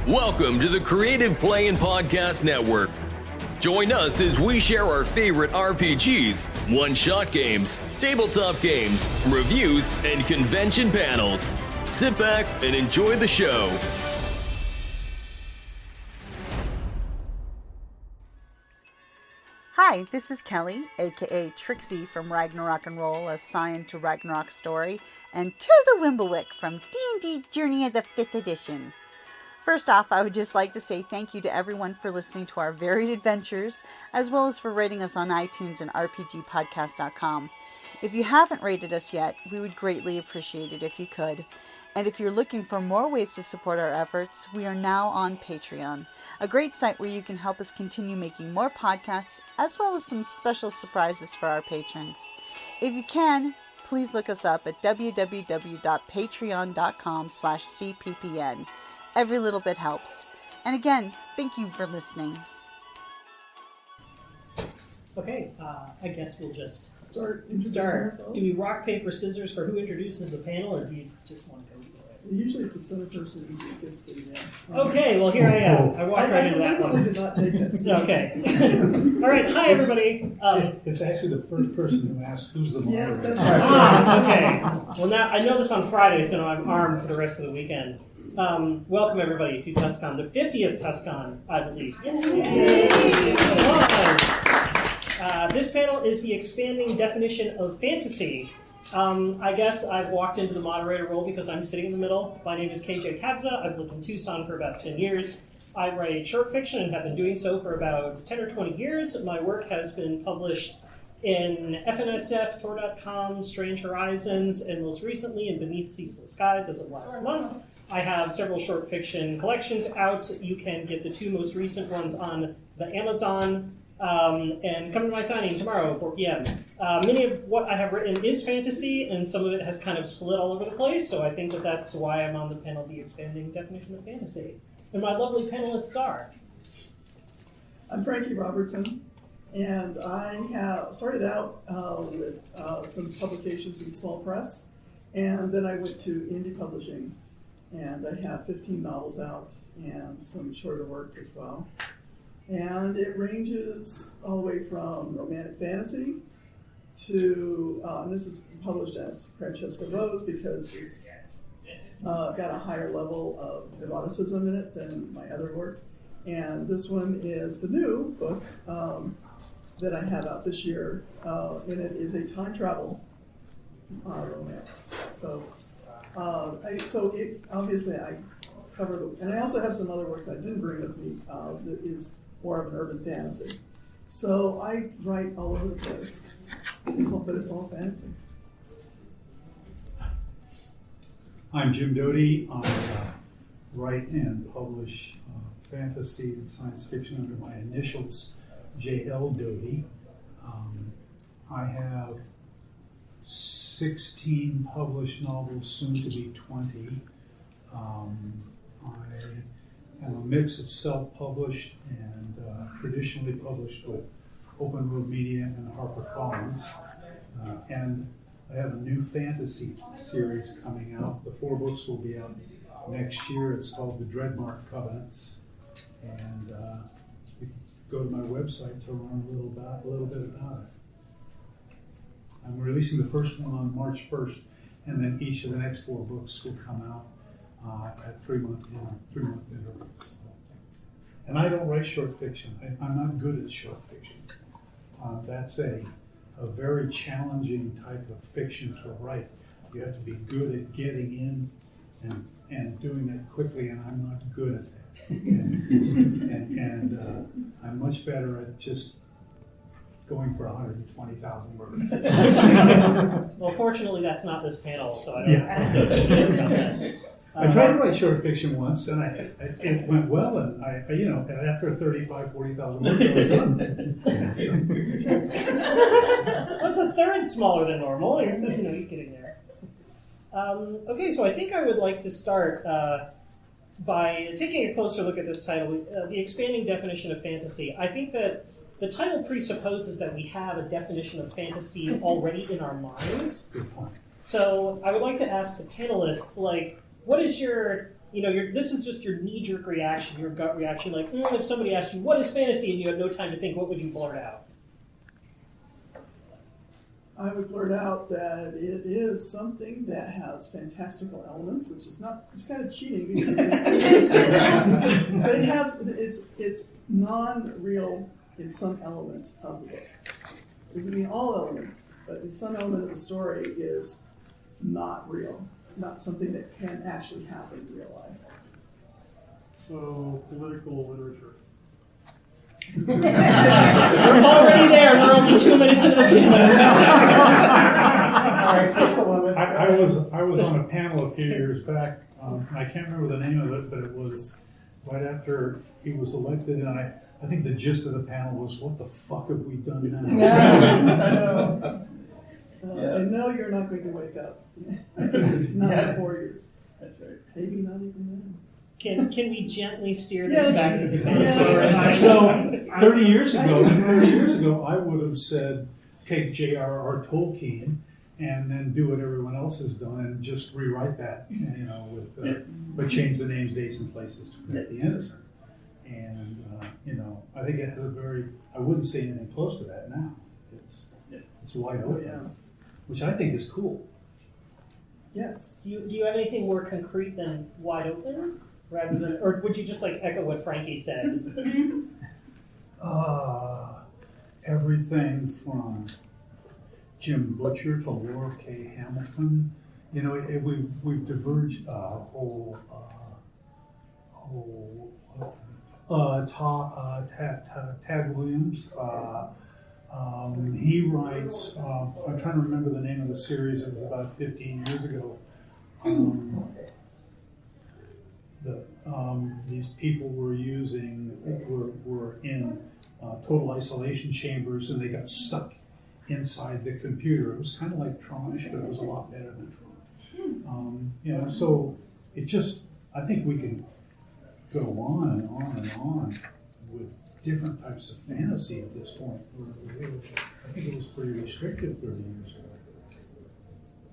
Welcome to the Creative Play and Podcast Network. Join us as we share our favorite RPGs, one-shot games, tabletop games, reviews, and convention panels. Sit back and enjoy the show. Hi, this is Kelly, aka Trixie from Ragnarok and Roll, assigned to Ragnarok Story, and Tilda Wimblewick from D&D Journey of the 5th Edition. First off, I would just like to say thank you to everyone for listening to our varied adventures, as well as for rating us on iTunes and RPGpodcast.com. If you haven't rated us yet, we would greatly appreciate it if you could. And if you're looking for more ways to support our efforts, we are now on Patreon, a great site where you can help us continue making more podcasts, as well as some special surprises for our patrons. If you can, please look us up at www.patreon.com/cppn. Every little bit helps. And again, thank you for listening. Okay, I guess we'll just start. Do we rock, paper, scissors for who introduces the panel, or do you just want to go? Usually it's the center person who gets the... Okay, well here I am. I walked right into that one. I did not take this. Okay. All right, hi everybody. It's actually the first person who asks who's the moderator. Yes, that's right. Okay. Well, now I know this on Friday, so now I'm armed for the rest of the weekend. Welcome everybody to TusCon, the 50th TusCon, I believe. Yay! This panel is the expanding definition of fantasy. I guess I've walked into the moderator role because I'm sitting in the middle. My name is KJ Kabza. I've lived in Tucson for about 10 years. I write short fiction and have been doing so for about 10 or 20 years. My work has been published in FNSF, Tor.com, Strange Horizons, and most recently in Beneath Ceaseless Skies as of last month. I have several short fiction collections out. You can get the two most recent ones on the Amazon. And come to my signing tomorrow, 4 p.m. Many of what I have written is fantasy, and some of it has kind of slid all over the place, so I think that that's why I'm on the panel, the expanding definition of fantasy. And my lovely panelists are... I'm Frankie Robertson, and I have started out with some publications in small press, and then I went to indie publishing, and I have 15 novels out and some shorter work as well. And it ranges all the way from romantic fantasy to, and this is published as Francesca Rose because it's got a higher level of eroticism in it than my other work. And this one is the new book that I have out this year, and it is a time travel romance. So obviously I cover and I also have some other work that I didn't bring with me that is more of an urban fantasy. So I write all over the place, but it's all fantasy. I'm Jim Doty. I write and publish fantasy and science fiction under my initials, J.L. Doty. I have 16 published novels, soon to be 20. I am a mix of self-published and traditionally published with Open Road Media and HarperCollins. And I have a new fantasy series coming out. The 4 books will be out next year. It's called The Dreadmark Covenants. And you can go to my website to learn a little bit about it. I'm releasing the first one on March 1st, and then each of the next 4 books will come out at 3-month intervals. And I don't write short fiction. I'm not good at short fiction. That's a very challenging type of fiction to write. You have to be good at getting in and doing it quickly, and I'm not good at that. and I'm much better at just going for 120,000 words. Well, fortunately, that's not this panel, so I don't know about that. I tried to write short fiction once, and it went well, and after 35,000, 40,000 words, I was done. That's a third smaller than normal. You're getting there. Okay, so I think I would like to start by taking a closer look at this title, the expanding definition of fantasy. I think that the title presupposes that we have a definition of fantasy already in our minds. Good point. So I would like to ask the panelists, what is your this is just your knee-jerk reaction, your gut reaction. Like, if somebody asked you, what is fantasy, and you had no time to think, what would you blurt out? I would blurt out that it is something that has fantastical elements, which is not, it's kind of cheating because but it's non-real in some element of the book. It doesn't mean all elements, but in some element of the story is not real, not something that can actually happen in real life. So, political literature. We're already there. We're only 2 minutes into the film. I was on a panel a few years back, and I can't remember the name of it, but it was right after he was elected, and I think the gist of the panel was, what the fuck have we done now? And no, you're not going to wake up. Not in 4 years. That's right. Maybe not even then. Can we gently steer this back to the Yes. So 30 years ago, I would have said, take J.R.R. Tolkien and then do what everyone else has done and just rewrite that, but change the names, dates, and places to protect the innocent. And I think it has I wouldn't say anything close to that now. It's wide open, which I think is cool. Yes. Do you have anything more concrete than wide open? Rather than, or would you just echo what Frankie said? Everything from Jim Butcher to Laura K. Hamilton. We've diverged Tad Williams. He writes. I'm trying to remember the name of the series. It was about 15 years ago. These people were in total isolation chambers, and they got stuck inside the computer. It was kind of like Tron-ish, but it was a lot better than Tron. So it just, I think we can go on and on and on with different types of fantasy at this point. I think it was pretty restrictive 30 years ago.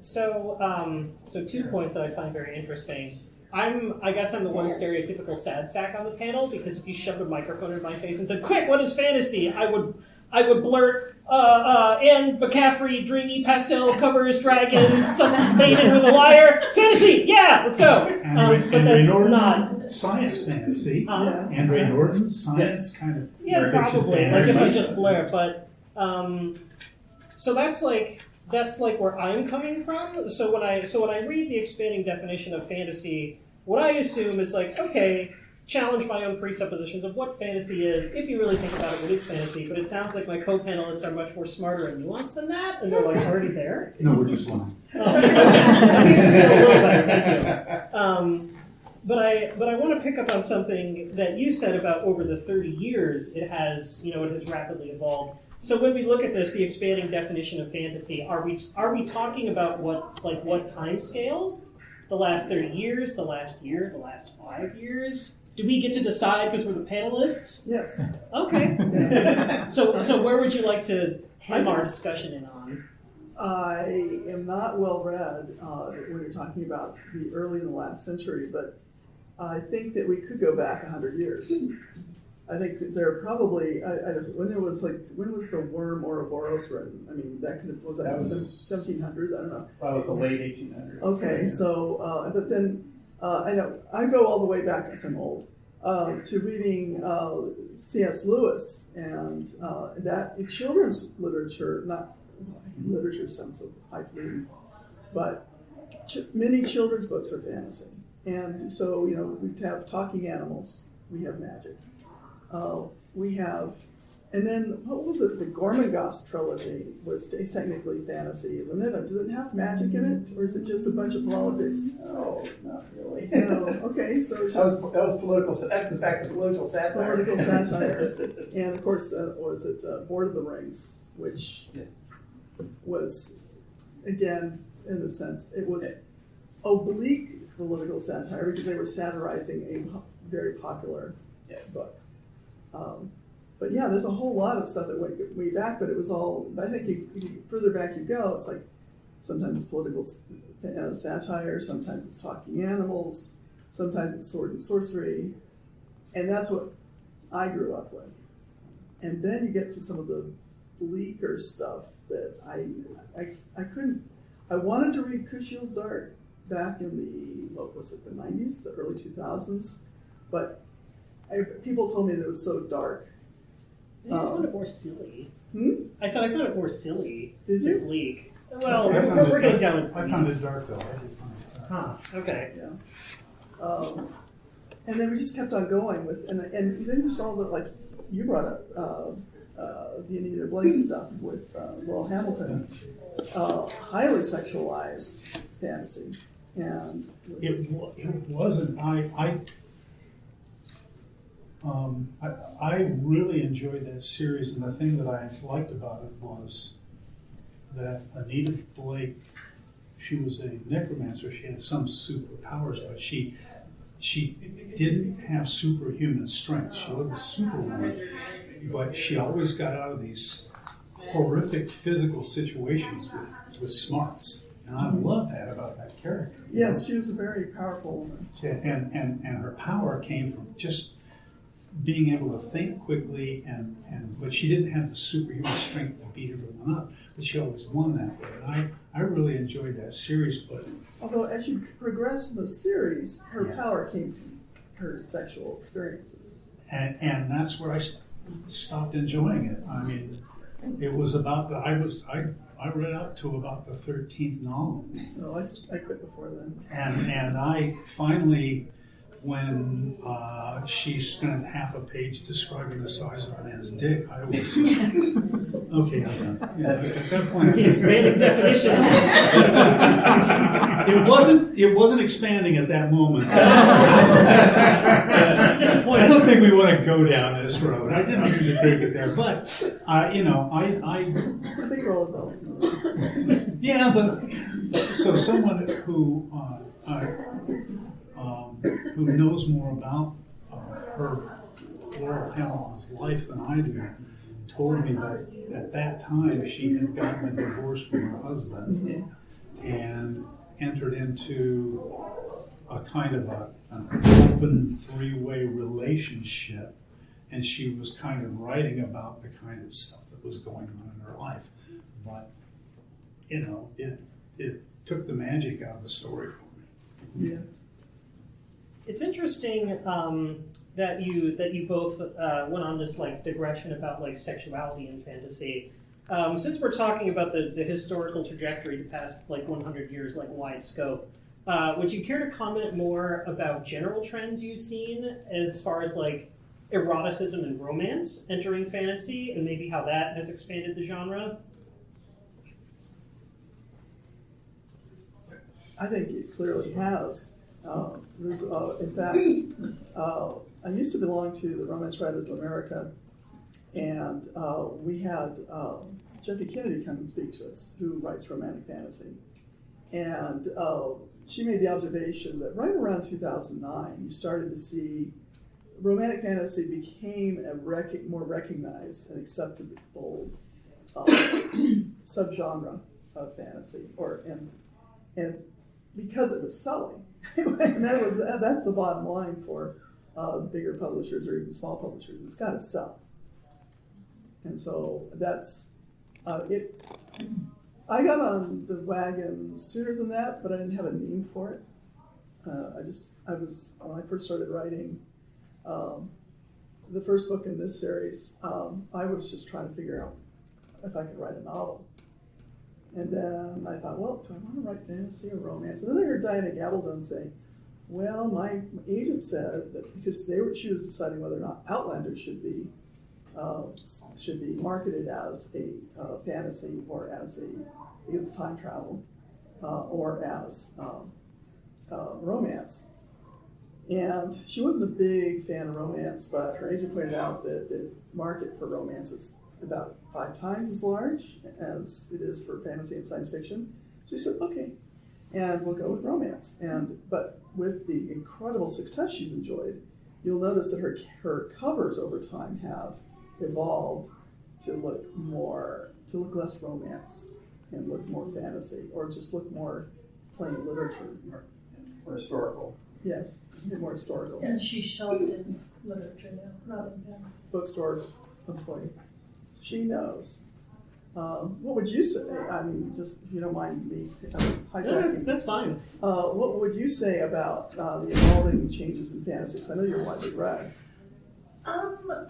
So 2 points that I find very interesting. I guess I'm the one stereotypical sad sack on the panel, because if you shoved a microphone in my face and said, "Quick, what is fantasy?" I would blurt, Anne McCaffrey, dreamy pastel covers dragons, some maiden with a lyre. Fantasy, yeah, let's go. But that's not science fantasy. Yes. Andre Norton, science kind of. Yeah, probably. If I just blur, but so that's where I'm coming from. So when I read the expanding definition of fantasy, what I assume is okay, challenge my own presuppositions of what fantasy is. If you really think about it, what is fantasy? But it sounds like my co-panelists are much more smarter and nuanced than that, and they're already there. No, we're just lying. Thank you. But I want to pick up on something that you said about over the 30 years it has rapidly evolved. So when we look at this, the expanding definition of fantasy, are we talking about what time scale? The last 30 years, the last year, the last 5 years? Do we get to decide because we're the panelists? Yes. Okay. So where would you like to hem our discussion in on? I am not well read when you're talking about the early in the last century, but I think that we could go back 100 years. I think there are probably when was the Worm Ouroboros written? I mean, that was 1700s. I don't know. That was the late 1800s. Okay, so but then I go all the way back, because I'm old, to reading C.S. Lewis, and that in children's literature, literature sounds so highfalutin, but many children's books are fantasy, and so we have talking animals, we have magic. We have, and then what was it? The Gormenghast trilogy is technically fantasy, isn't it? Does it have magic in it, or is it just a bunch of politics? No, not really. No. Okay, so it's just that was political. That's back to political satire. Political satire, and of course, was it Lord of the Rings, which was, again, in the sense, it was oblique political satire because they were satirizing a very popular book. But yeah, there's a whole lot of stuff that went way back, but it was all, I think you further back you go, it's sometimes it's political satire, sometimes it's talking animals, sometimes it's sword and sorcery, and that's what I grew up with. And then you get to some of the bleaker stuff that I couldn't. I wanted to read Kushiel's Dart back in the, what was it, the 90s, the early 2000s, but people told me that it was so dark. I found it more silly. Hmm? I said I found it more silly. Did you? than bleak. Well, I found we're it- getting down in I found it weeds. dark though. I did find it dark. Huh. Okay. Yeah. And then we just kept on going with, and then there's all the, like, you brought up the Anita Blake stuff with Laurel Hamilton, highly sexualized fantasy, and It wasn't. I really enjoyed that series, and the thing that I liked about it was that Anita Blake, she was a necromancer. She had some superpowers, but she didn't have superhuman strength. She wasn't Superwoman, but she always got out of these horrific physical situations with smarts. And I love that about that character. yes, she was a very powerful woman. And her power came from just being able to think quickly, but she didn't have the superhuman strength to beat everyone up, but she always won that way. And I really enjoyed that series, but Although as you progress in the series, her Yeah. power came from her sexual experiences. and that's where I stopped enjoying it. I mean, it was about I read up to about the 13th novel. No, I quit before then. And I finally, when she spent half a page describing the size of a man's dick, I was just, okay, I'm done. You know, at that point, The expanding definition. it wasn't expanding at that moment. Disappointing. I don't think we want to go down this road. I didn't mean to take it there, but I I think we're all adults now. yeah, but so someone who knows more about her Laurel Hamilton's life than I do told me that at that time she had gotten a divorce from her husband and entered into a kind of an open three-way relationship, and she was kind of writing about the kind of stuff that was going on in her life, but it took the magic out of the story for me. Yeah. It's interesting that you both went on this like digression about like sexuality and fantasy. Since we're talking about the historical trajectory the past like 100 years, like wide scope, would you care to comment more about general trends you've seen as far as like eroticism and romance entering fantasy, and maybe how that has expanded the genre? I think it clearly has. There's, in fact, I used to belong to the Romance Writers of America, and we had Jeffy Kennedy come and speak to us, who writes romantic fantasy. And she made the observation that right around 2009, you started to see romantic fantasy became a more recognized and acceptable subgenre of fantasy, and because it was selling. And that's the bottom line for bigger publishers or even small publishers. It's got to sell. And so that's it. I got on the wagon sooner than that, but I didn't have a name for it. When I first started writing the first book in this series, I was just trying to figure out if I could write a novel. And then I thought, well, do I want to write fantasy or romance? And then I heard Diana Gabaldon say, well, my agent said that because she was deciding whether or not Outlander should be marketed as a fantasy or because it's time travel, or as romance. And she wasn't a big fan of romance, but her agent pointed out that the market for romance is about 5 times as large as it is for fantasy and science fiction. So she said, okay, and we'll go with romance. But with the incredible success she's enjoyed, you'll notice that her covers over time have evolved to look less romance and look more fantasy, or just look more plain literature. Or historical. Yes, more historical. And she's shelved in literature now, not in fantasy. Bookstore employee. She knows. What would you say? I mean, just if you don't mind me hijacking. That's fine. What would you say about the evolving changes in fantasy? 'Cause I know you're widely read. I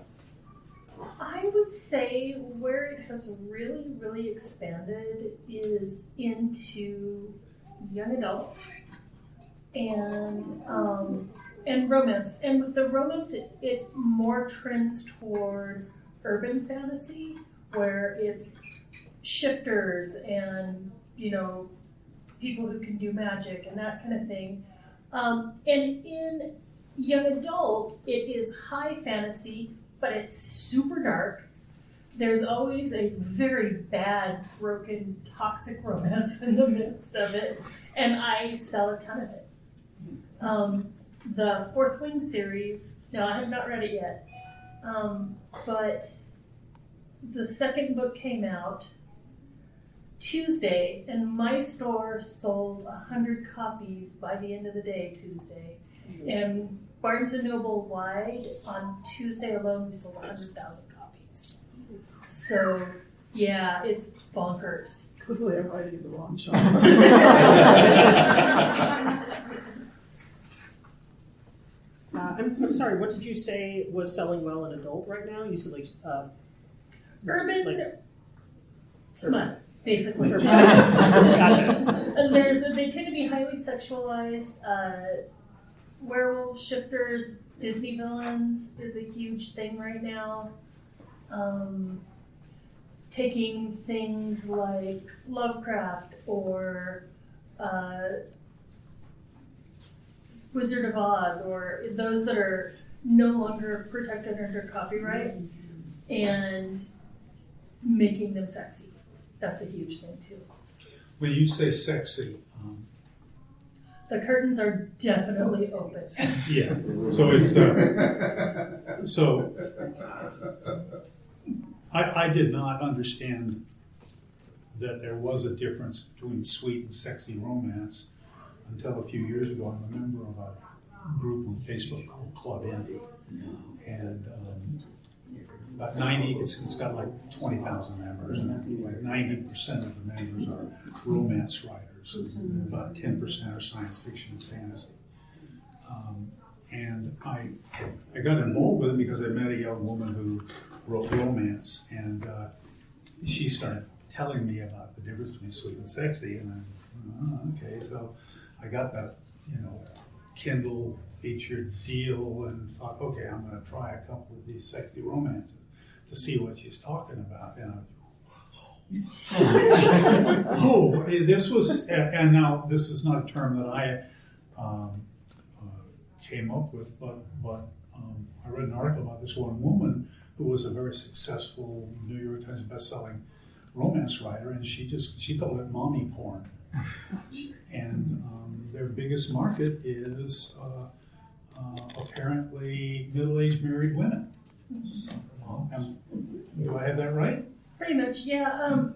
would say where it has really, really expanded is into young adult and romance. And with the romance, it more trends toward urban fantasy, where it's shifters and, people who can do magic and that kind of thing. And in young adult, it is high fantasy, but it's super dark. There's always a very bad, broken, toxic romance in the midst of it, and I sell a ton of it. The Fourth Wing series, no, I have not read it yet, but the second book came out Tuesday, and my store sold 100 copies by the end of the day Tuesday. And Barnes & Noble wide, on Tuesday alone, we sold 100,000 copies. So, yeah, it's bonkers. Clearly, I'm writing in the wrong genre. I'm sorry, what did you say was selling well in adult right now? You said Urban smut, basically. Gotcha. And they tend to be highly sexualized. Werewolf shifters, Disney villains is a huge thing right now. Taking things like Lovecraft or Wizard of Oz, or those that are no longer protected under copyright, and making them sexy. That's a huge thing too. When you say sexy, The curtains are definitely open. yeah. So it's I did not understand that there was a difference between sweet and sexy romance until a few years ago. I'm a member of a group on Facebook called Club Indie, and about 90. It's got like 20,000 members, and like 90% of the members are romance writers, and about 10% are science fiction and fantasy. And I got involved with it because I met a young woman who wrote romance, and she started telling me about the difference between sweet and sexy, and I'm, okay, so I got that, Kindle featured deal and thought, okay, I'm going to try a couple of these sexy romances to see what she's talking about. And this was, and now this is not a term that I came up with, but I read an article about this one woman who was a very successful New York Times best-selling romance writer, and she called it mommy porn. And their biggest market is apparently middle-aged married women. Do I have that right? Pretty much, yeah.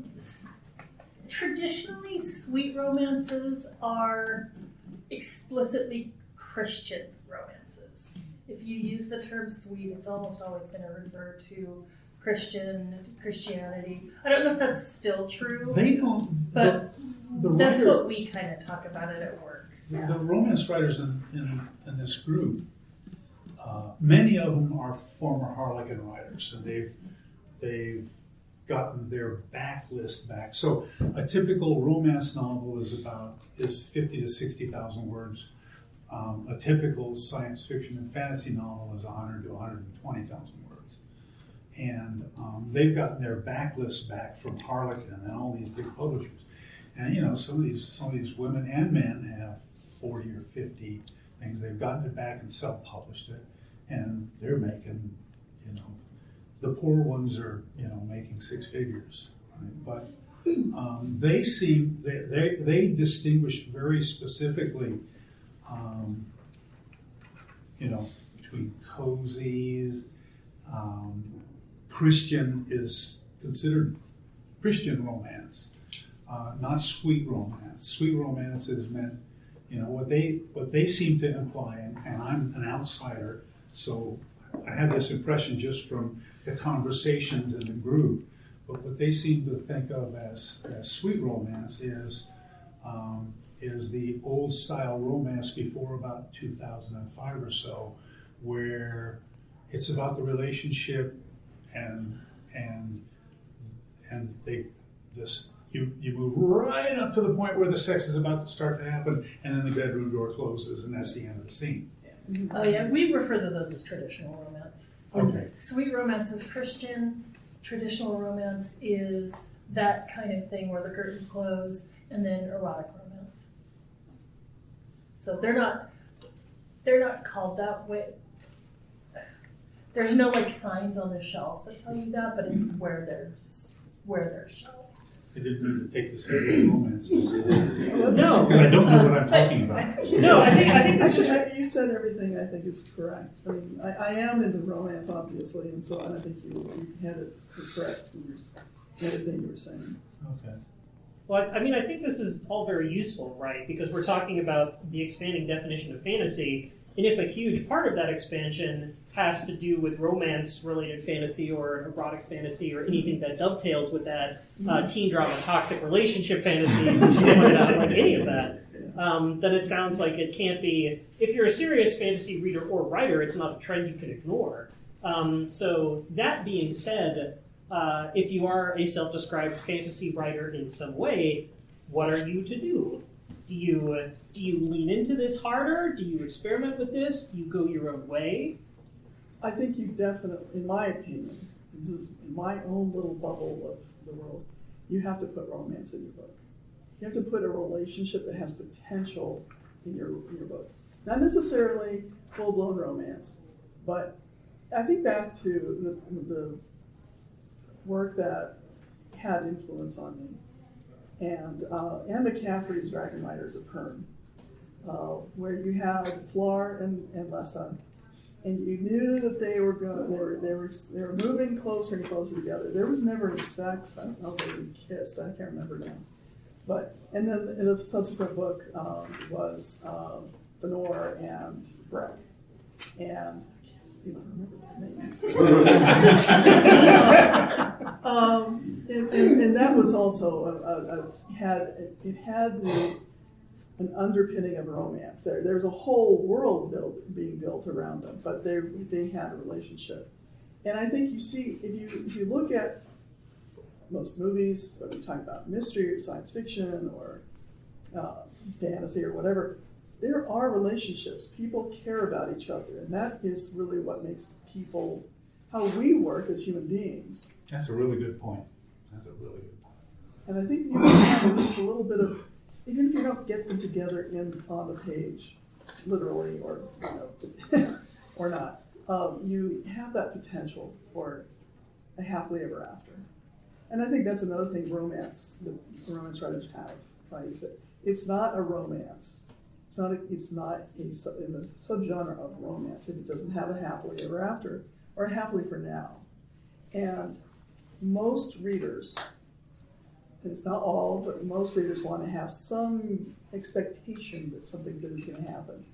Traditionally, sweet romances are explicitly Christian romances. If you use the term sweet, it's almost always going to refer to Christianity. I don't know if that's still true. They don't. But the that's writer, what we kind of talk about it at work. The romance writers in this group, many of them are former Harlequin writers, and they've gotten their backlist back. So a typical romance novel is 50 to 60,000 words. A typical science fiction and fantasy novel is 100 to 120,000 words. And they've gotten their backlist back from Harlequin and all these big publishers. And some of these women and men have 40 or 50 things. They've gotten it back and self-published it, and they're making, the poor ones are, making six figures. Right? But they distinguish very specifically, between cozies. Christian is considered Christian romance. Not sweet romance. Sweet romance is meant, what they seem to imply, and I'm an outsider, so I have this impression just from the conversations in the group. But what they seem to think of as sweet romance is the old style romance before about 2005 or so, where it's about the relationship and you move right up to the point where the sex is about to start to happen, and then the bedroom door closes, and that's the end of the scene. Oh yeah, we refer to those as traditional romance. So Okay. Sweet romance is Christian. Traditional romance is that kind of thing where the curtains close, and then erotic romance. So they're not called that way. There's no like signs on the shelves that tell you that, but it's where they're shelved. I didn't mean to take this as romance to say that. No. Because I don't know what I'm talking about. No, I think that's just Actually, you said everything I think is correct. I mean, I am into romance, obviously, and so I think you had it correct in everything you were saying. Okay. Well, I mean, I think this is all very useful, right? Because we're talking about the expanding definition of fantasy, and if a huge part of that expansion has to do with romance-related fantasy or erotic fantasy or anything that dovetails with that teen drama toxic relationship fantasy, which you pointed out, like any of that, then it sounds like it can't be, if you're a serious fantasy reader or writer, it's not a trend you can ignore. So that being said, if you are a self-described fantasy writer in some way, what are you to do? Do you lean into this harder? Do you experiment with this? Do you go your own way? I think you definitely, in my opinion, this is in my own little bubble of the world, you have to put romance in your book. You have to put a relationship that has potential in your book. Not necessarily full-blown romance, but I think back to the work that had influence on me. And Anne McCaffrey's Dragon Riders of Pern, where you had Fleur and Lessa, and you knew that they were moving closer and closer together. There was never any sex. I don't know if they kissed. I can't remember now. But and then in the subsequent book was Fëanor and Breck, and I can't even remember their names. And that was also had an underpinning of romance. There's a whole world being built around them, but they had a relationship. And I think you see, if you look at most movies, whether you're talking about mystery or science fiction or fantasy or whatever, there are relationships. People care about each other, and that is really what makes people, how we work as human beings. That's a really good point. And I think you have just a little bit of, even if you don't get them together on the page, literally or or not, you have that potential for a happily ever after. And I think that's another thing the romance writers have, right? Is that it's not a romance. It's not in the subgenre of romance if it doesn't have a happily ever after or a happily for now. And most readers, and it's not all, but most readers want to have some expectation that something good is going to happen.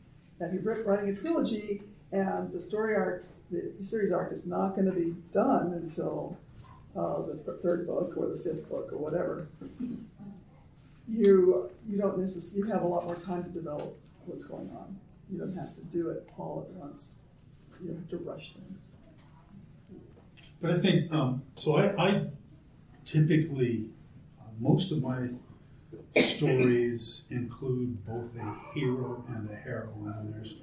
Now, if you're writing a trilogy and the series arc is not going to be done until the third book or the fifth book or whatever, you don't necessarily, you have a lot more time to develop what's going on. You don't have to do it all at once. You don't have to rush things. But I think, so I typically, most of my stories include both a hero and a heroine, and there's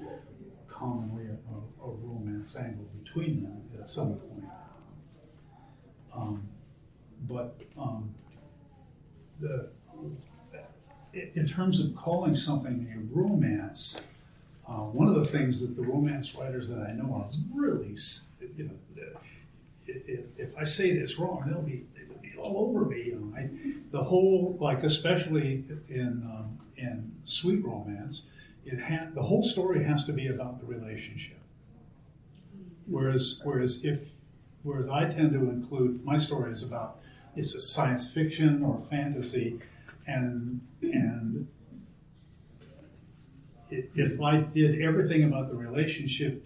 commonly a romance angle between them at some point. In terms of calling something a romance, one of the things that the romance writers that I know are really, if I say this wrong, they'll be all over me. The whole, like especially in sweet romance, the whole story has to be about the relationship. Whereas I tend to include, my story is about, it's a science fiction or fantasy, and if I did everything about the relationship,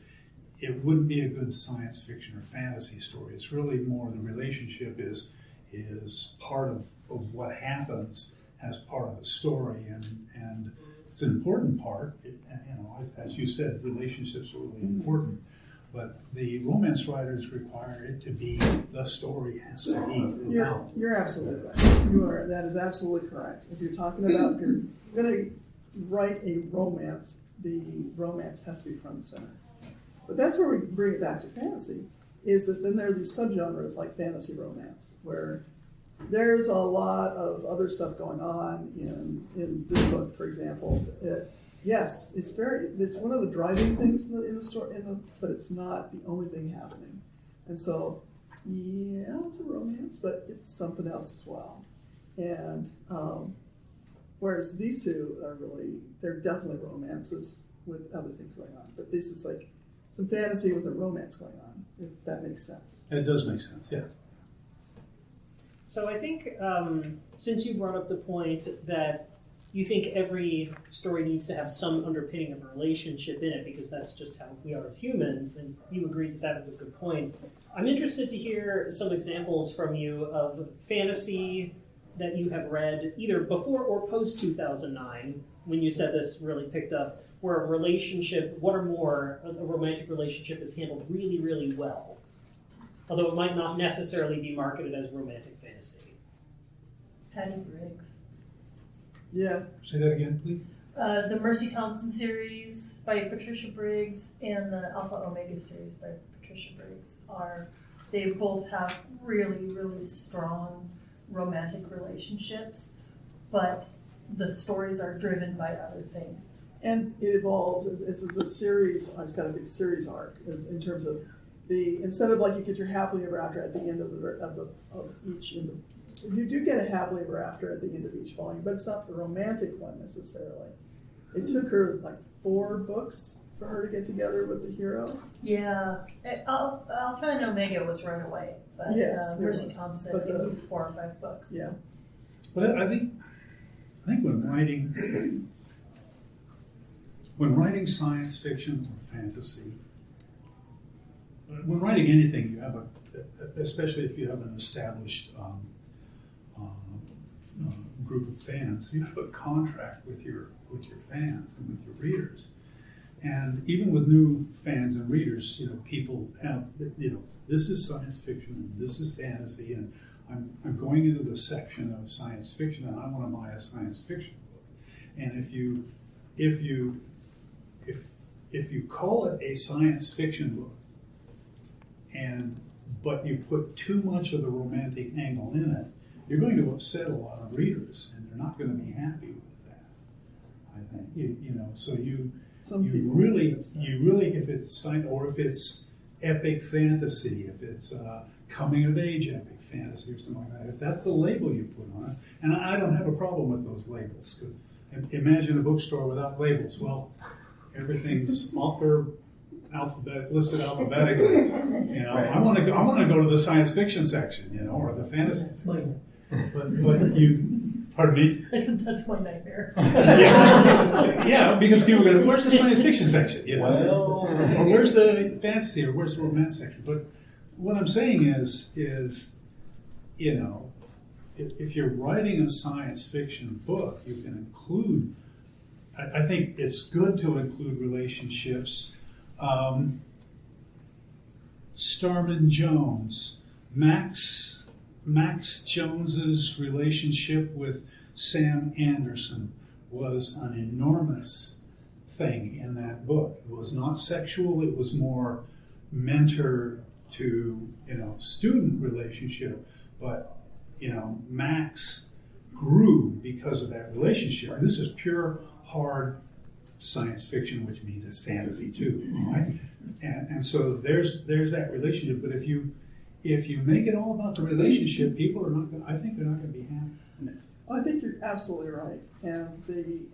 it wouldn't be a good science fiction or fantasy story. It's really more the relationship is part of what happens as part of the story, and it's an important part. As you said, relationships are really important, but the romance writers require it to be the story has to be about. You're absolutely right. That is absolutely correct. If you're talking about, if you're going to write a romance, the romance has to be front and center. But that's where we bring it back to fantasy, is that then there are these subgenres like fantasy romance, where there's a lot of other stuff going on in this book, for example. Yes, it's one of the driving things in the story, but it's not the only thing happening. And so, yeah, it's a romance, but it's something else as well. And whereas these two they're definitely romances with other things going on. But this is like some fantasy with a romance going on, if that makes sense. It does make sense, yeah. So I think since you brought up the point that you think every story needs to have some underpinning of a relationship in it because that's just how we are as humans, and you agreed that was a good point, I'm interested to hear some examples from you of fantasy that you have read either before or post-2009, when you said this really picked up, where a relationship, one or more, a romantic relationship is handled really, really well, although it might not necessarily be marketed as romantic fantasy. Patty Briggs. Yeah. Say that again, please. The Mercy Thompson series by Patricia Briggs and the Alpha Omega series by Patricia Briggs they both have really, really strong romantic relationships, but the stories are driven by other things. And it evolves. This is a series. It's got a big series arc in terms of instead of like you get your happily ever after at the end of each. You do get a happily ever after at the end of each volume, but it's not the romantic one necessarily. It took her like 4 books for her to get together with the hero. Yeah, Alpha and Omega was right away, but yes, Mercy Thompson, it was 4 or 5 books. Yeah, But I think when writing science fiction or fantasy, when writing anything, you have especially if you have an established group of fans, you have a contract with your fans and with your readers. And even with new fans and readers, people have, this is science fiction and this is fantasy, and I'm going into the section of science fiction and I want to buy a science fiction book. And if you call it a science fiction book, but you put too much of the romantic angle in it, you're going to upset a lot of readers, and they're not going to be happy with that. I think so. You really, if it's science, or if it's epic fantasy, if it's coming of age epic fantasy or something like that, if that's the label you put on it, and I don't have a problem with those labels, because imagine a bookstore without labels. Well, everything's author listed alphabetically. Right. I want to go to the science fiction section, or the fantasy. But you, pardon me. That's my nightmare. Yeah, because people go, where's the science fiction section? Or where's the fantasy, or where's the romance section? But what I'm saying is if you're writing a science fiction book, you can include. I think it's good to include relationships. Starman Jones, Max Jones's relationship with Sam Anderson was an enormous thing in that book. It was not sexual, it was more mentor to, student relationship, but, Max grew because of that relationship. This is pure, hard science fiction, which means it's fantasy too, right? And so there's that relationship. But if you make it all about the relationship, people are not going. I think they're not going to be happy. I think you're absolutely right. And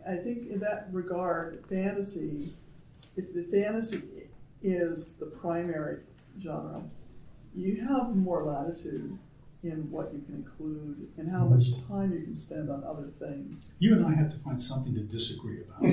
I think in that regard, fantasy, if the fantasy is the primary genre, you have more latitude in what you can include and how much time you can spend on other things. You and I have to find something to disagree about.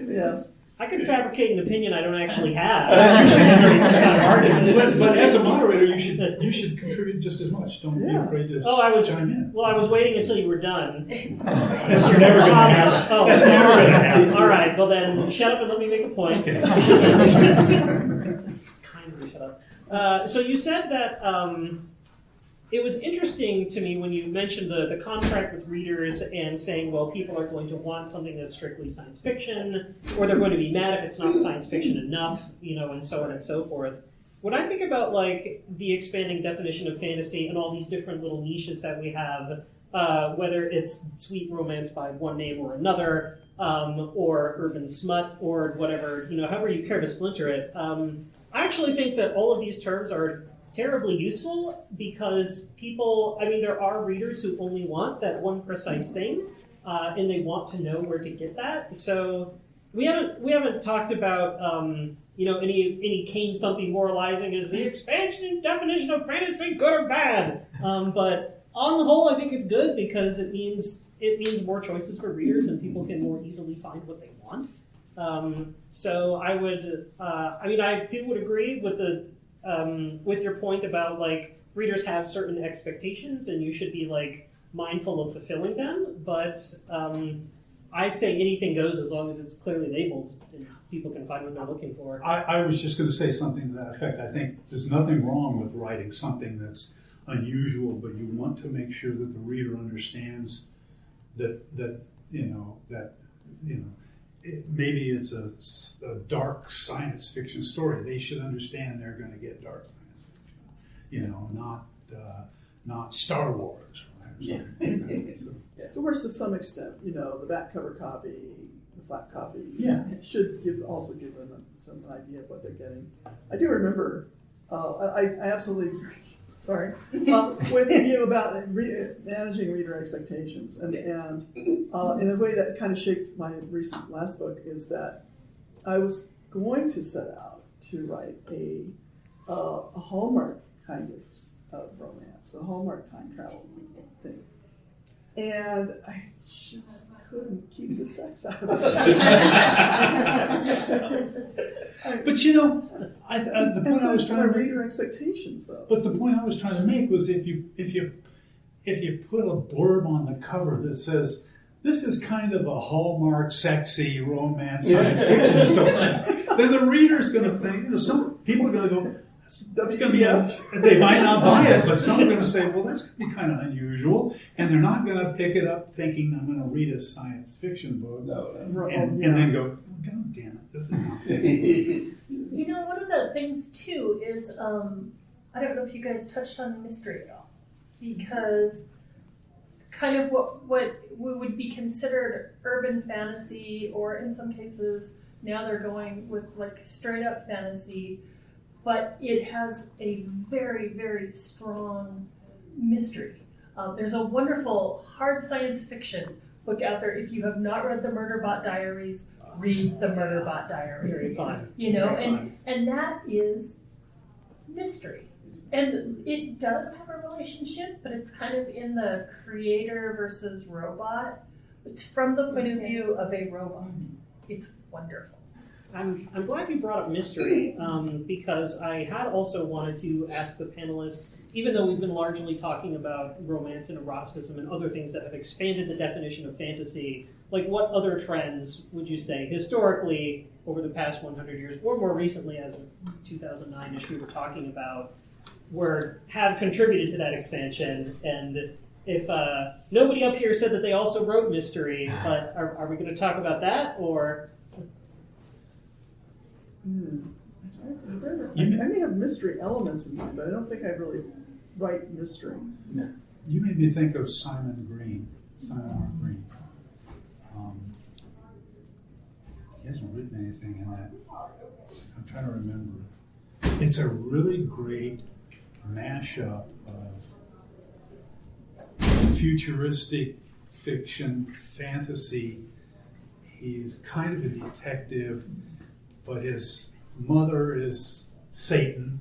Yes. I could fabricate an opinion I don't actually have. It's kind of argument. But as a moderator, you should contribute just as much. Don't be afraid to chime in. Well, I was waiting until you were done. That's never going to happen. Oh, That's never going to happen. All right. Well, then shut up and let me make a point. Okay. Kindly shut up. So you said that it was interesting to me when you mentioned the contract with readers and saying, well, people are going to want something that's strictly science fiction, or they're going to be mad if it's not science fiction enough, and so on and so forth. When I think about like the expanding definition of fantasy and all these different little niches that we have, whether it's sweet romance by one name or another, or urban smut, or whatever, however you care to splinter it, I actually think that all of these terms are terribly useful because there are readers who only want that one precise thing, and they want to know where to get that. So we haven't talked about any cane thumpy moralizing. Is the expansion and definition of fantasy good or bad? But on the whole, I think it's good because it means more choices for readers and people can more easily find what they want. So I would, I too would agree with your point about like readers have certain expectations and you should be like mindful of fulfilling them. But I'd say anything goes as long as it's clearly labeled and people can find what they're looking for. I was just going to say something to that effect. I think there's nothing wrong with writing something that's unusual, but you want to make sure that the reader understands that maybe it's a dark science fiction story. They should understand they're going to get dark science fiction, not Star Wars. Right? Of course, to some extent, the back cover copy, the flap copy, should also give them some idea of what they're getting. I do remember, I absolutely agree. Sorry, with you about managing reader expectations, and in a way that kind of shaped my recent last book is that I was going to set out to write a Hallmark kind of romance, a Hallmark time travel thing, and I just couldn't keep the sex out of it. But the point I was trying to make, reader expectations, though. But the point I was trying to make was if you put a blurb on the cover that says this is kind of a Hallmark sexy romance science fiction story, then the reader's going to think, some people are going to go, that's going to be, they might not buy it, but some are going to say, well, that's going to be kind of unusual, and they're not going to pick it up thinking I'm going to read a science fiction book, and then go, God damn it, this is not. One of the things too is, I don't know if you guys touched on mystery at all, because kind of what would be considered urban fantasy, or in some cases now they're going with like straight up fantasy, but it has a very, very strong mystery. There's a wonderful hard science fiction book out there. If you have not read the Murderbot Diaries, read the Murderbot Diaries. Very fun. And that is mystery. And it does have a relationship, but it's kind of in the creator versus robot. It's from the point of view of a robot. It's wonderful. I'm glad you brought up mystery, because I had also wanted to ask the panelists, even though we've been largely talking about romance and eroticism and other things that have expanded the definition of fantasy, like what other trends would you say historically over the past 100 years, or more recently as of 2009-ish we were talking about, have contributed to that expansion? And if nobody up here said that they also wrote mystery, but are we going to talk about that, or... I may have mystery elements in mine, but I don't think I really write mystery. You made me think of Simon R. Green. He hasn't written anything in that. I'm trying to remember. It's a really great mashup of futuristic fiction, fantasy. He's kind of a detective, but his mother is Satan,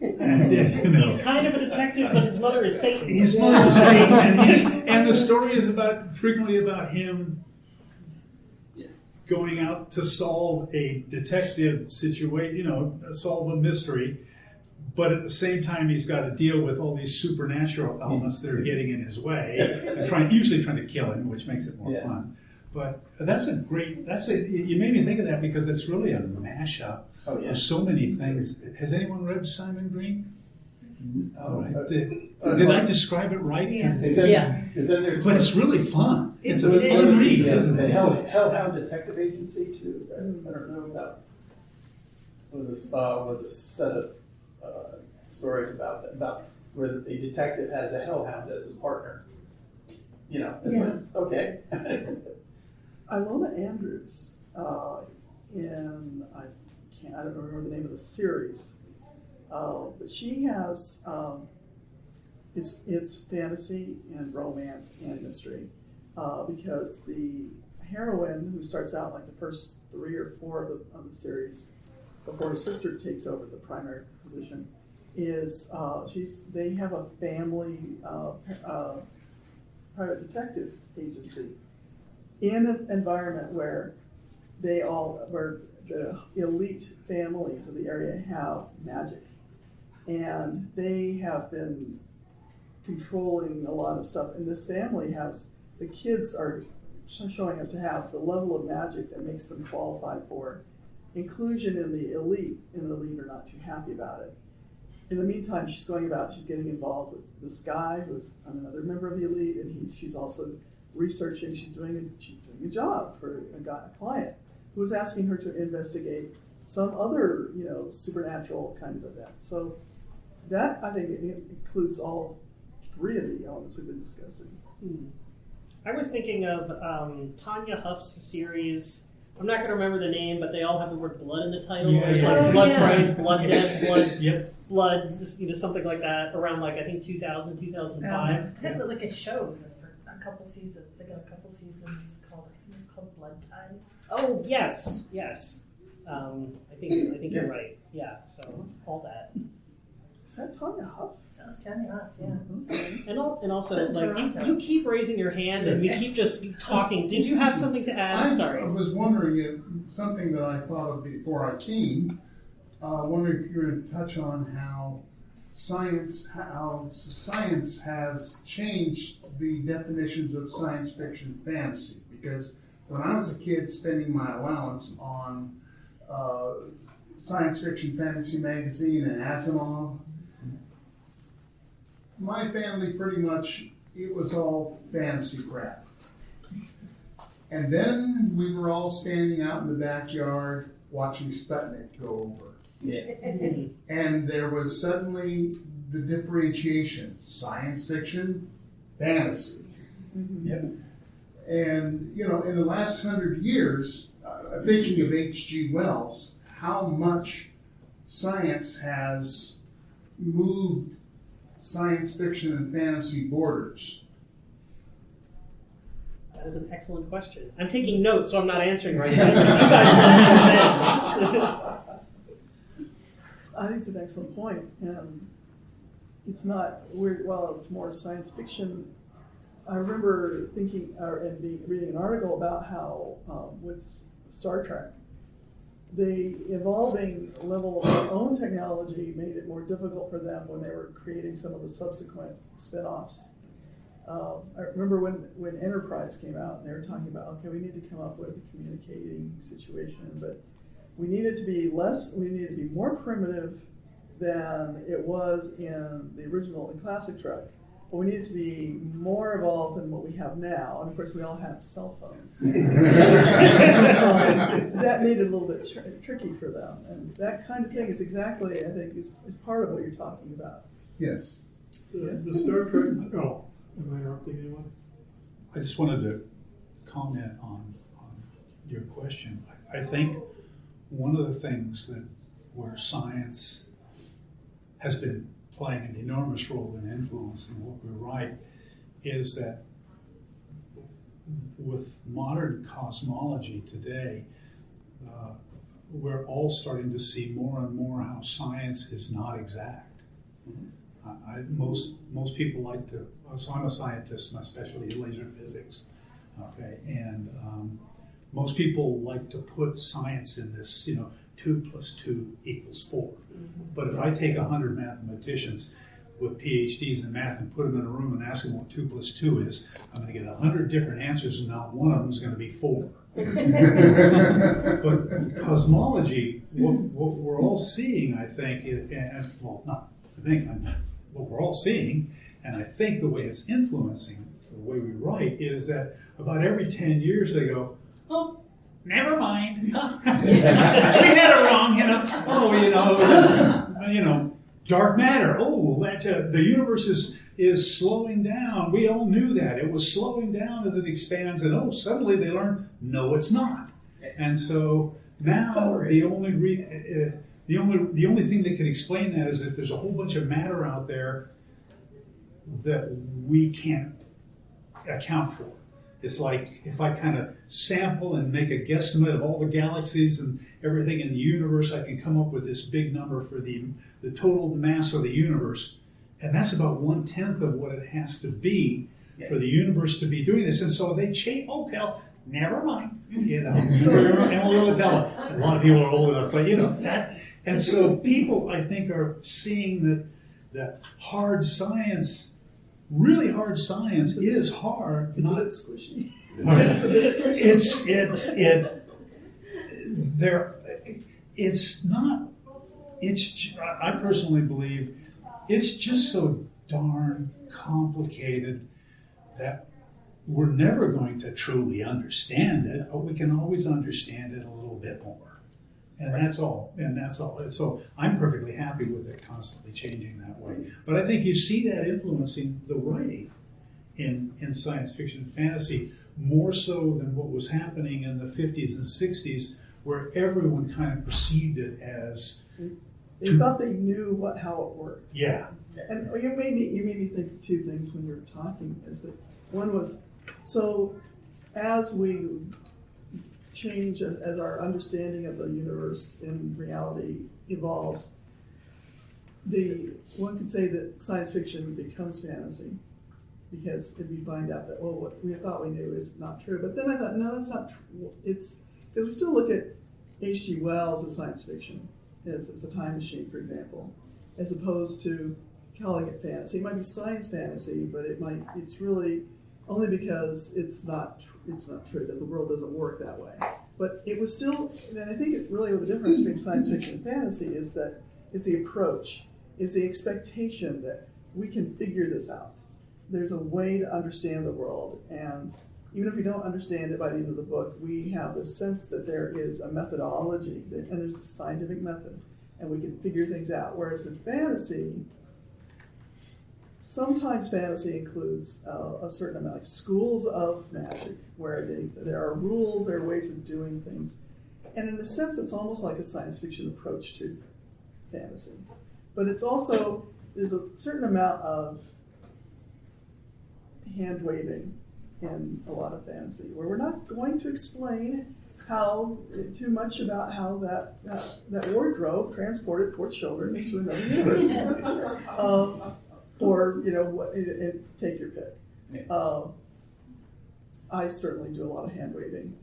And, He's kind of a detective, but his mother is Satan. His mother is Satan, and the story is frequently about him going out to solve a detective situation, solve a mystery, but at the same time he's got to deal with all these supernatural elements that are getting in his way, and usually trying to kill him, which makes it more fun. But you made me think of that because it's really a mashup of so many things. Has anyone read Simon Green? All right. Did I describe it right? Yeah. But it's really fun. It's a It fun is. read, Yeah, isn't the it? Hellhound Detective Agency too. I don't know about. Was a set of stories about where a detective has a hellhound as his partner. It's like, okay. Ilona Andrews, in I don't remember the name of the series, but she has it's fantasy and romance and mystery, because the heroine, who starts out like the first 3 or 4 of the series before her sister takes over the primary position, is they have a family private detective agency in an environment where the elite families of the area have magic, and they have been controlling a lot of stuff. And this family the kids are showing up to have the level of magic that makes them qualified for inclusion in the elite, and the elite are not too happy about it. In the meantime, she's getting involved with this guy who's another member of the elite, and she's also researching. She's doing a job for a client who was asking her to investigate some other, supernatural kind of event. So that, I think, it includes all 3 of the elements we've been discussing. I was thinking of Tanya Huff's series. I'm not going to remember the name, but they all have the word blood in the title. There's blood price, blood debt, blood, something like that. Around I think 2000, 2005. They had like a show for a couple seasons. They got a couple seasons it was called Blood Ties. Oh yes. I think you're right. Yeah. So all that. Is that Tanya Huff? That's Tanya Huff, yeah. And also, Set in Toronto. you keep raising your hand and we keep just talking. Did you have something to add? Sorry. I was wondering if something that I thought of before I came. Wondering if you're going to touch on how science has changed the definitions of science fiction fantasy. Because when I was a kid, spending my allowance on science fiction fantasy magazine and Asimov, my family pretty much, it was all fantasy crap. And then we were all standing out in the backyard watching Sputnik go over. Yeah. And there was suddenly the differentiation, science fiction, fantasy. Yep. And, in the last 100 years, thinking of H.G. Wells, how much science has moved science fiction and fantasy borders. That is an excellent question. I'm taking notes, so I'm not answering right now. You guys I think it's an excellent point. It's not weird. Well, it's more science fiction. I remember thinking reading an article about how with Star Trek, the evolving level of their own technology made it more difficult for them when they were creating some of the subsequent spin-offs. I remember when Enterprise came out, and they were talking about, okay, we need to come up with a communicating situation, but we needed to be more primitive than it was in the original, in classic Trek. But we needed to be more evolved than what we have now. And of course, we all have cell phones. That made it a little bit tricky for them. And that kind of thing is exactly, I think, is part of what you're talking about. Yes. The Star Trek. Oh, am I interrupting anyone? I just wanted to comment on your question. I think one of the things where science has been playing an enormous role in influencing what we write is that with modern cosmology today, we're all starting to see more and more how science is not exact. Most people like to, so I'm a scientist, my specialty is laser physics, okay, and most people like to put science in this, 2 + 2 = 4. But if I take 100 mathematicians with PhDs in math and put them in a room and ask them what 2 + 2 is, I'm going to get 100 different answers, and not one of them is going to be 4. But cosmology, what we're all seeing, I think, what we're all seeing, and I think the way it's influencing the way we write, is that about every 10 years they go, oh, never mind. We had it wrong, dark matter. Oh, the universe is slowing down. We all knew that. It was slowing down as it expands, and suddenly they learn, no, it's not. And so now the only thing that can explain that is if there's a whole bunch of matter out there that we can't account for. It's like if I kind of sample and make a guesstimate of all the galaxies and everything in the universe, I can come up with this big number for the total mass of the universe. And that's about 1/10 of what it has to be for the universe to be doing this. And so they change, never mind. And we'll tell them. A lot of people are old enough, but that. And so people, I think, are seeing that hard science, really hard science is hard. It's a bit squishy. I personally believe it's just so darn complicated that we're never going to truly understand it, but we can always understand it a little bit more. And that's all. And so I'm perfectly happy with it constantly changing that way. But I think you see that influencing the writing in science fiction and fantasy more so than what was happening in the 50s and 60s, where everyone kind of perceived it as... They thought they knew how it worked. Yeah. And you made me think two things when you were talking. Is that one was, so as we change, as our understanding of the universe in reality evolves, one could say that science fiction becomes fantasy because if you find out that, what we thought we knew is not true. But then I thought, no, that's not true. It's because we still look at H.G. Wells as science fiction. It's a time machine, for example, as opposed to calling it fantasy. It might be science fantasy, but it's really only because it's not true, because the world doesn't work that way. But it was still, and I think really the difference between science fiction and fantasy is the approach, is the expectation that we can figure this out. There's a way to understand the world, and even if we don't understand it by the end of the book, we have the sense that there is a methodology, and there's a scientific method, and we can figure things out. Whereas with fantasy, sometimes fantasy includes a certain amount, like schools of magic, where there are rules, there are ways of doing things. And in a sense, it's almost like a science fiction approach to fantasy. But it's also, there's a certain amount of hand-waving in a lot of fantasy, where we're not going to explain too much about how that wardrobe transported poor children into another universe. Take your pick. I certainly do a lot of hand waving.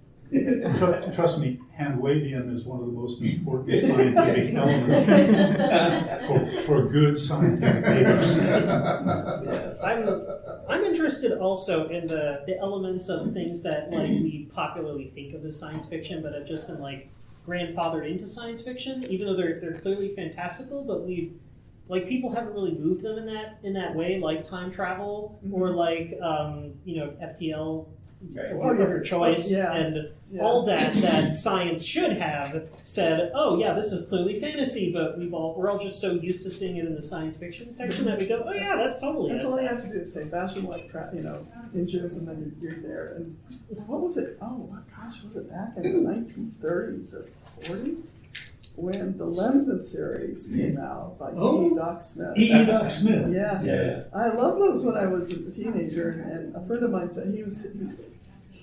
Trust me, hand waving is one of the most important scientific elements for good scientific papers. Yes. I'm interested also in the elements of things that we popularly think of as science fiction, but have just been grandfathered into science fiction, even though they're clearly fantastical, but people haven't really moved them in that way, like time travel or FTL. Of your choice, and all that science should have said, oh yeah, this is clearly fantasy, but we're all just so used to seeing it in the science fiction section that we go, oh yeah, that's totally. That's all you have to do is say fashion engines, and then you're there. And what was it? Oh my gosh, was it back in the 1930s or 40s? When the Lensman series came out by E. Doc Smith. E. Doc Smith. Yes. I loved those when I was a teenager, and a friend of mine said he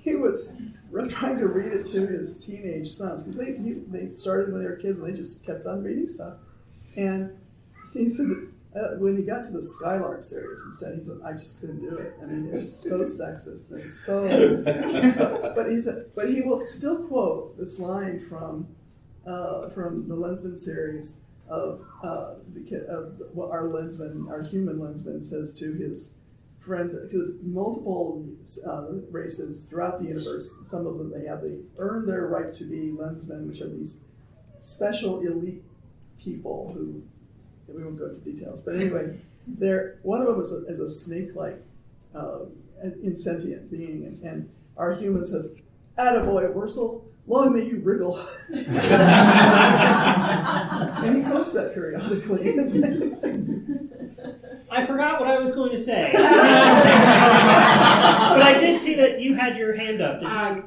he was trying to read it to his teenage sons, because they started when they were kids and they just kept on reading stuff. And he said, when he got to the Skylark series instead, he said, I just couldn't do it. I mean, it was so sexist and but he will still quote this line from the Lensman series of what our human Lensman says to his friend, because multiple races throughout the universe, some of them they earned their right to be Lensmen, which are these special elite people who, we won't go into details, but anyway, one of them is a snake-like insentient being, and our human says, "Attaboy, Wurzel, long may you wriggle." And he quotes that periodically. I forgot what I was going to say. But I did see that you had your hand up.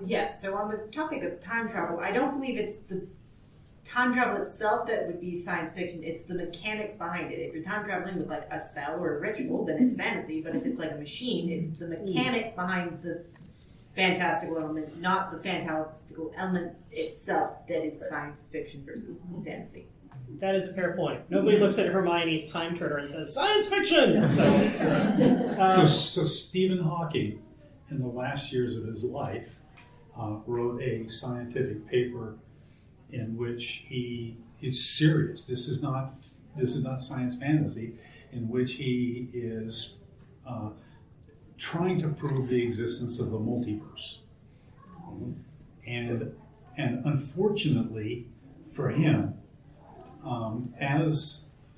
Yes, so on the topic of time travel, I don't believe it's the time travel itself that would be science fiction. It's the mechanics behind it. If you're time traveling with like a spell or a ritual, then it's fantasy. But if it's like a machine, it's the mechanics behind the fantastical element, not the fantastical element itself that is science fiction versus fantasy. That is a fair point. Nobody looks at Hermione's time turner and says, science fiction! So Stephen Hawking, in the last years of his life, wrote a scientific paper in which he is serious. This is not science fantasy, in which he is trying to prove the existence of the multiverse. And unfortunately for him,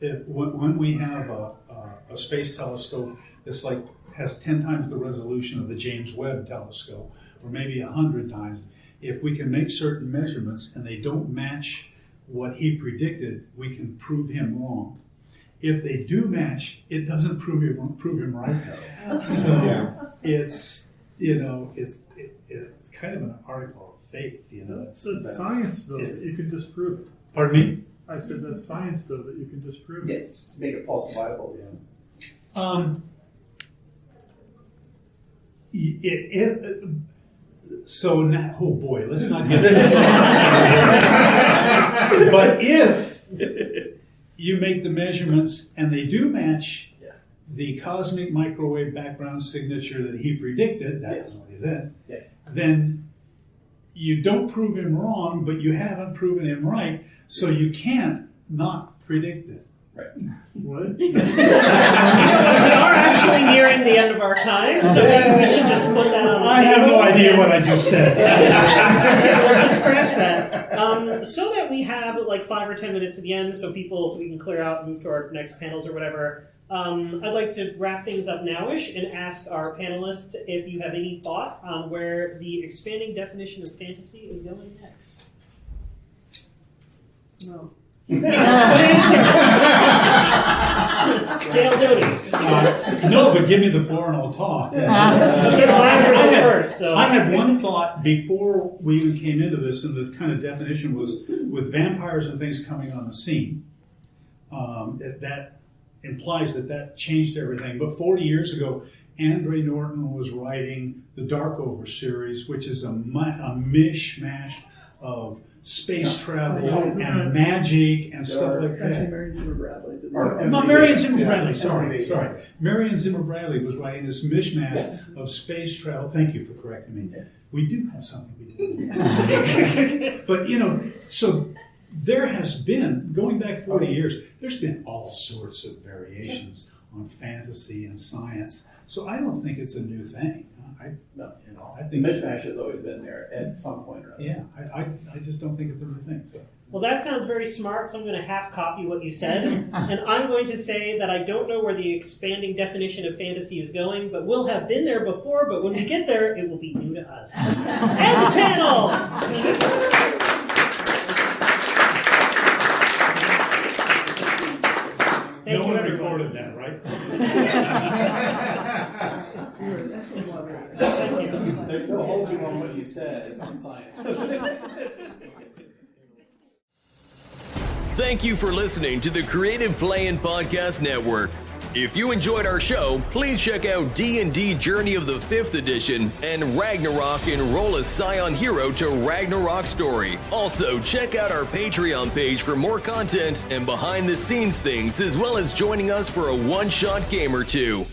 when we have a space telescope that's like has 10 times the resolution of the James Webb telescope, or maybe 100 times, if we can make certain measurements and they don't match what he predicted, we can prove him wrong. If they do match, it doesn't prove him right though. So it's kind of an article of faith, That's science though. You can disprove it. Pardon me? I said that's science though that you can disprove it. Yes, make it falsifiable. Yeah. So now, oh boy, let's not get that. But if you make the measurements and they do match the cosmic microwave background signature that he predicted, that's what he said, then you don't prove him wrong, but you haven't proven him right, so you can't not predict it. Right. What? We are actually nearing the end of our time, so maybe we should just put that on the I have no idea what I just said. We'll just scratch that. So that we have like 5 or 10 minutes at the end, so we can clear out and move to our next panels or whatever. I'd like to wrap things up nowish and ask our panelists if you have any thought on where the expanding definition of fantasy is going next. No. Dale Doty. No, but give me the floor and I'll talk. I had one thought before we even came into this, and the kind of definition was with vampires and things coming on the scene. That implies that changed everything. But 40 years ago, Andre Norton was writing the Darkover series, which is a mishmash of space travel and magic and stuff like that. Marion Zimmer Bradley. Not Marion Zimmer Bradley, sorry. Marion Zimmer Bradley was writing this mishmash of space travel. Thank you for correcting me. We do have something we do. But, so there has been, going back 40 years, there's been all sorts of variations on fantasy and science. So I don't think it's a new thing. I think mishmash has always been there at some point or other. Yeah, I just don't think it's a new thing. So. Well, that sounds very smart, so I'm going to half copy what you said. And I'm going to say that I don't know where the expanding definition of fantasy is going, but we'll have been there before, but when we get there, it will be new to us. And the panel! No one recorded that, right? They'll hold you on what you said on science. Thank you for listening to the Creative Play and Podcast Network. If you enjoyed our show, please check out D&D Journey of the 5th Edition and Ragnarok Enroll a Scion Hero to Ragnarok Story. Also, check out our Patreon page for more content and behind-the-scenes things, as well as joining us for a one-shot game or two.